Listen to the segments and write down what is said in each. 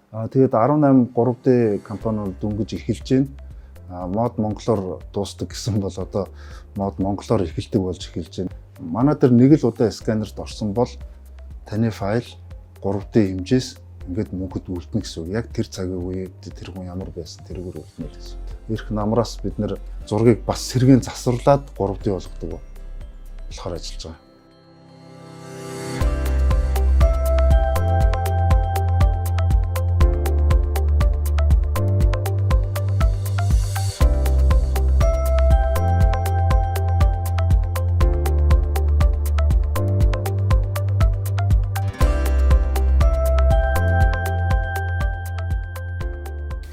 Тэгээд 18 3D компани бол дөнгөж эхэлж байна. Мод монголоор дуустдаг гэсэн бол одоо мод монголоор эхэлдэг болж эхэлж байна. Манай дээр нэг л удаа сканерт орсон бол таны файл 3D хэмжээс ингээд мөнхөд үлдэнэ гэсэн үг. Яг тэр цагийн үед тэр хүн ямар байсан тэргээр үлдэнэ гэсэн. Ирэх намраас бид нэр зургийг бас сэргээн засварлаад 3D болгодог болохоор ажиллаж байгаа.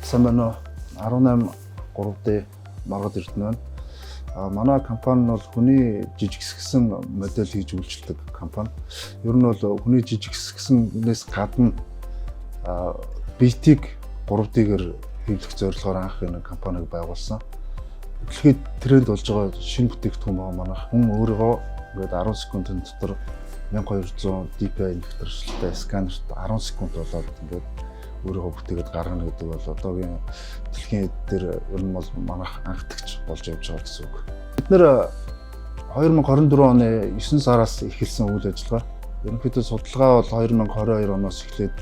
Самбано 18 3D маргад ирдэнэ. Манай компани нь бол хүний жижигсгсэн модель хийж үйлчилдэг компани. Ер нь бол хүний жижигсгсэнээс гадна BT-г 3D-гээр хэвлэх зорилгоор анх энэ компаниг байгуулсан. Дэлхийд тренд болж байгаа шинэ бүтээгдэхүүн байгаа манай хүн өөрийгөө ингээд 10 секундын дотор 1200 DPI нэвтрэлтэй сканерт 10 секунд болоод ингээд өөрийгөө бүтээгээд гаргана гэдэг бол одоогийн дэлхийн дээр ер нь бол манайх анхдагч болж явж байгаа гэсэн үг. Бид нэр 2024 оны 9 сараас эхэлсэн үйл ажиллагаа. Ерөнхийдөө судалгаа бол 2022 оноос эхлээд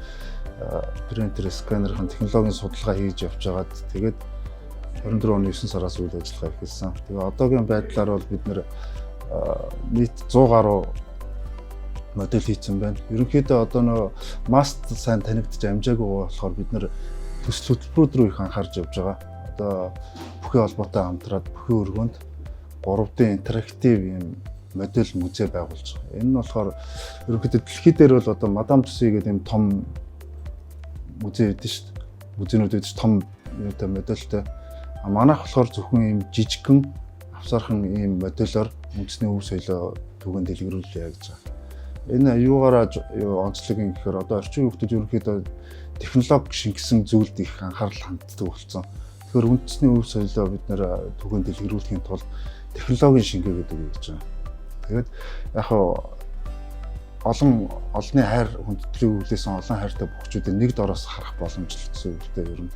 принтер сканерын технологийн судалгаа хийж явж байгаад тэгээд 24 оны 9 сараас үйл ажиллагаа эхэлсэн. Тэгээ одоогийн байдлаар бол бид нэр нийт 100 гаруй модель хийсэн байна. Ерөнхийдөө одоо нөө маст сайн танигдж амжаагүй болохоор бид нэр төсөл хөтөлбөрүүд рүү их анхаарч явж байгаа. Одоо бүхий холбоотой хамтраад бүхий өргөнд 3D интерактив юм модель музей байгуулж байгаа. Энэ нь болохоор ерөнхийдөө дэлхий дээр бол одоо Мадам Туссо гэдэг юм том музей гэдэг шүү дээ. Музейнүүд гэдэг том юутай модельтэй. Манайх болохоор зөвхөн юм жижигхэн авсаархан ийм модельор үндэсний өв соёлоо түгээн дэлгэрүүлээ гэж байгаа. Энэ юугаараа онцлог юм гэхээр одоо орчин үеийнхэд ерөнхийдөө технологи шингэсэн зүйлд их анхаарал ханддаг болсон. Тэгэхээр үндэсний өв соёлоо бид нэр түгээн дэлгэрүүлэхийн тулд технологийн шингээ гэдэг үг гэж байгаа. Тэгээд яг олонний хайр хүндэтгэлийн өвлөөсөн олон хайртай бохчуудыг нэг дороос харах боломжтой гэсэн үгтэй ер нь.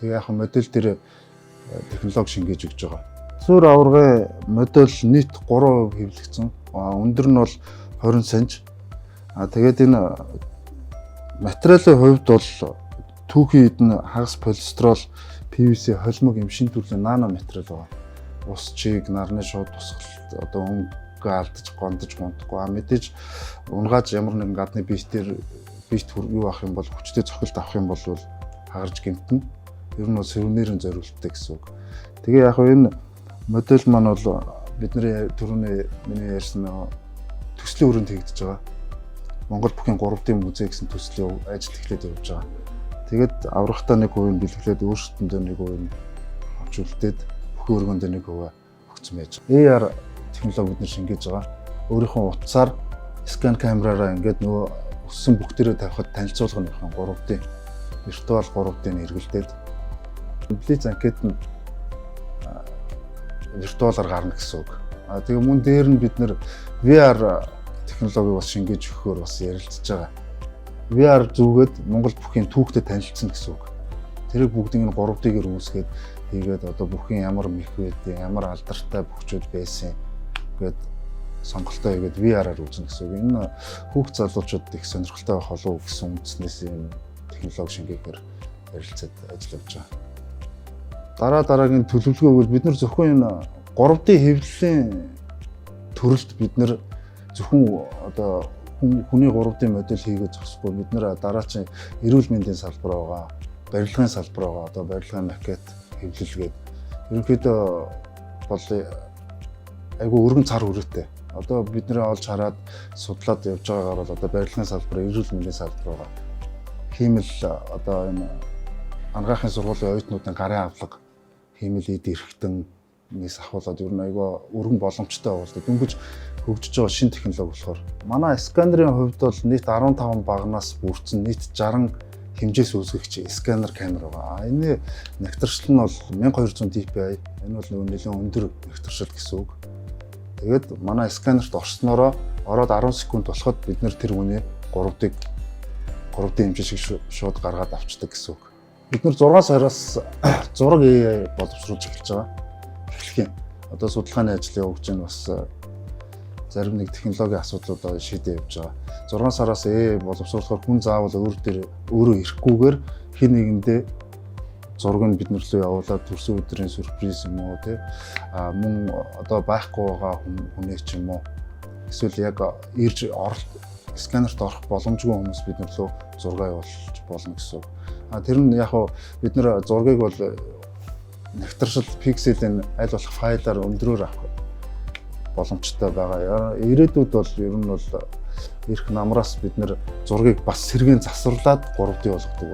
Тэгээ яг модель дээр технологи шингээж өгч байгаа. Суур аваргын модель нийт 3% хэвлэгдсэн. Өндөр нь бол 20 см. Тэгээд энэ материалын хувьд бол түүхийн эдэн хагас полистирол, PVC холимог юм шин төрлийн нано материал байгаа. Ус чиг, нарны шууд тусгалт одоо өнгө алдаж, гондож гонхгүй. Мэдээж унгааж ямар нэгэн гадны биет юу авах юм бол хүчтэй цохилт авах юм бол хагарж гэмтэн. Ер нь бол сувенирын зориулттай гэсэн үг. Тэгээ яг энэ модель маань бол бидний түрүүний миний ярьсан төслийн өрөөнд хийгдэж байгаа. Монгол бүхийн 3D музей гэсэн төслийн ажил эхлээд явж байгаа. Тэгээд аврагтаа 1% бэлгэлээд өөрсдөндөө 1% авч үлдээд бүхэн өргөндөө 1% өгсөн байж байгаа. AR технологи бид нар шингээж байгаа. Өөрийнхөө утсаар скан камераараа ингээд нөгөө өссөн бүгдээрээ тавихад танилцуулга нь 3D виртуал 3D-ний эргэлдээд блиц анкет нь виртуалаар гарна гэсэн үг. Тэгээ мөн дээр нь бид нэр VR технологиг бас шингээж өгөхөөр бас ярилцж байгаа. VR зүгээд Монгол бүхийн түүхтэй танилцсан гэсэн үг. Тэрийг бүгдийг нь 3D-гээр үүсгээд хийгээд одоо бүхийн ямар мэх байдیں, ямар алдартай бөхчүүд байсан гээд сонголтоо хийгээд VR-аар үүснэ гэсэн үг. Энэ хүүхд залуучуудад их сонирхолтой байх болов уу гэсэн үндснээс юм технологи шингээхээр ярилцаад ажиллаж байгаа. Дараагийн төлөвлөгөө бол бид нар зөвхөн энэ 3D хэвлэлийн төрөлд бид нар зөвхөн одоо хүний 3D модель хийгээд зогсохгүй бид нар дараачийн эрүүл мэндийн салбар байгаа, барилгын салбар байгаа, одоо барилгын макет хэвлэлгээд ерөнхийдөө бол айгүй өргөн цар хүрээтэй. Одоо бид нэр олж хараад судлаад явж байгаагаар бол одоо барилгын салбар, эрүүл мэндийн салбар байгаа. Хиймэл одоо энэ ангаахын сургуулийн оюутнуудын гарын авлага, хиймэл эд эрхтэн нийс ахуулаад ер нь айгүй өргөн боломжтой болдог. Дөнгөж хөгжиж байгаа шинэ технологи болохоор манай сканерын хувьд бол нийт 15 багнаас бүрдсэн нийт 60 хэмжээс үүсгэгч сканер камер байгаа. Энэ нэгтршил нь бол 1200 dpi. Энэ бол нэлээд өндөр нэгтршил гэсэн үг. Тэгээд манай сканерт орснороо ороод 10 секунд болоход бид нэр тэр үний 3D 3D хэмжээ шиг шууд гаргаад авчдаг гэсэн үг. Бид нар 6 сараас зураг AI боловсруулж эхэлж байгаа. Эхлэх юм. Одоо судалгааны ажлын явуулж байна бас зарим нэг технологийн асуудлуудаа шийдэж явж байгаа. 6 сараас AI боловсруулахаар хүн заавал өөрөө ирэхгүйгээр хин нэгэндээ зураг нь бид нар рүү явуулаад төрсөн өдрийн сюрприз юм уу тий мөн одоо байхгүй байгаа хүнийг ч юм уу эсвэл яг ирж сканерт орох боломжгүй хүмүүс бид нар рүү зураг явуулж болно гэсэн. Тэр нь яг бид нар зургийг бол нэгтршил пикселийн аль болох файлаар өндрөөр авах боломжтой байгаа. Ирээдүйд бол ер нь бол ирэх намраас бид нар зургийг бас сэргээн засварлаад 3D болгодог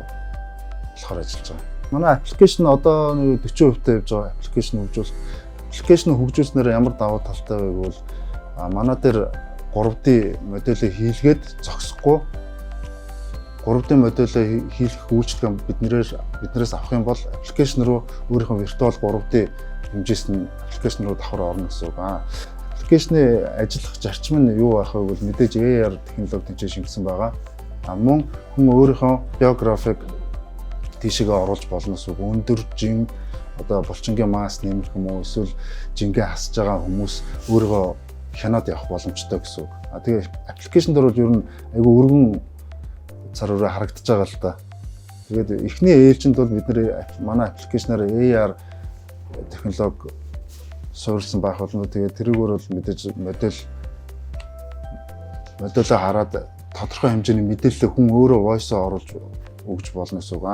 болохоор ажиллаж байгаа. Манай аппликейшн одоо 40% явж байгаа. Аппликейшн хөгжүүлснээр ямар давуу талтай вэ гэвэл манай дээр 3D модельийг хийлгээд зогсохгүй 3D модельийг хийх үйлчлэг биднээс авах юм бол аппликейшн руу өөрийнхөө виртуал 3D хэмжээс нь аппликейшн руу давхар орно гэсэн үг. Аппликейшны ажиллах зарчим нь юу байх вэ гэвэл мэдээж AR технологи тэнцээ шингэсэн байгаа. Мөн хүн өөрийнхөө биографик тийшээ оруулж болно гэсэн үг. Өндөр жин одоо булчингийн масс нэмэх юм уу эсвэл жингээ хасж байгаа хүмүүс өөрийгөө хянаад явах боломжтой гэсэн үг. Тэгээ аппликейшн дээр бол ер нь айгүй өргөн цар өрөө харагдаж байгаа л да. Тэгээд эхний ээлжинд бол бид манай аппликейшнаар AR технологи суурилсан байх болно. Тэгээд тэрүүгээр бол мэдээж модельөө хараад тодорхой хэмжээний мэдээлэл хүн өөрөө voice оруулж өгч болно гэсэн үг.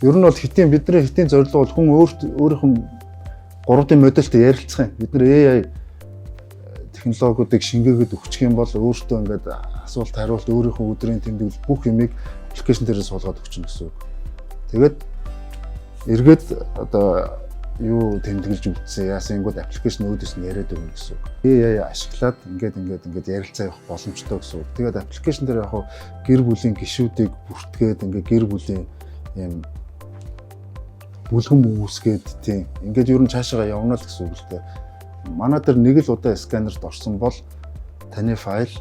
Ер нь бол бидний хэтийн зорилго бол хүн өөрийнхөө 3D модельтэй ярилцах юм. Бид нар AI технологиудыг шингээгээд өгчих юм бол өөртөө ингээд асуулт хариулт өөрийнхөө өдрийн тэмдэглэл бүх юмыг аппликейшн дээрээ суулгаад өгч гэсэн үг. Тэгээд эргээд одоо юу тэмдэглэж үтсэн яасангууд аппликейшн өөдөөс нь яриад өгнө гэсэн үг. AI ашиглаад ингээд ярилцаа явах боломжтой гэсэн үг. Тэгээд аппликейшн дээр яг гэр бүлийн гишүүдийг бүртгээд ингээд гэр бүлийн юм бүлгэн үүсгээд тийм ингээд ер нь цаашаа явна л гэсэн үг л дээ. Манай дээр нэг л удаа сканерт орсон бол таны файл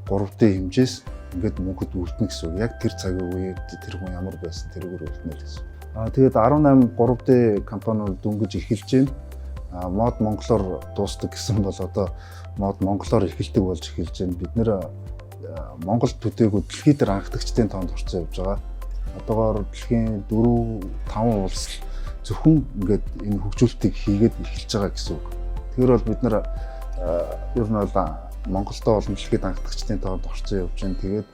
3D хэмжээс ингээд мөнхөд үлдэнэ гэсэн үг. Яг тэр цагийн үед тэр хүн ямар байсан тэрүүгээр үлдэнэ гэсэн. Тэгээд 18 3D компаниуд дөнгөж эхэлж байна. Мод монголоор дуустдаг гэсэн бол одоо мод монголоор эхэлдэг болж эхэлж байна. Бид нэр Монгол төдийгүй дэлхийд дээр анхдагчдын тоонд орцсон явж байгаа. Одоогоор дэлхийн 4-5 улс зөвхөн ингээд энэ хөгжүүлэлтийг хийгээд эхэлж байгаа гэсэн үг. Тэгэхээр бол бид нар ер нь бол Монголдо болон дэлхийд анхдагчдын тоонд орцсон явж байна. Тэгээд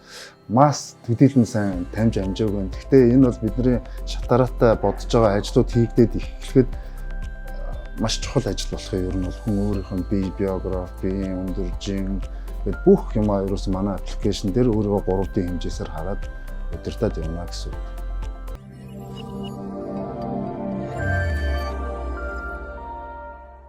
масс төдийлөн сайн тамж амжаагүй. Гэхдээ энэ бол бидний шатараатай бодож байгаа ажлууд хийгдээд эхлэхэд маш чухал ажил болох юм. Ер нь бол хүн өөрийнхөө биографи, өндөр жин гэдэг бүх юмаа ерөөс манай аппликейшн дээр өөрийгөө 3D хэмжээсээр хараад удирдах явна гэсэн үг.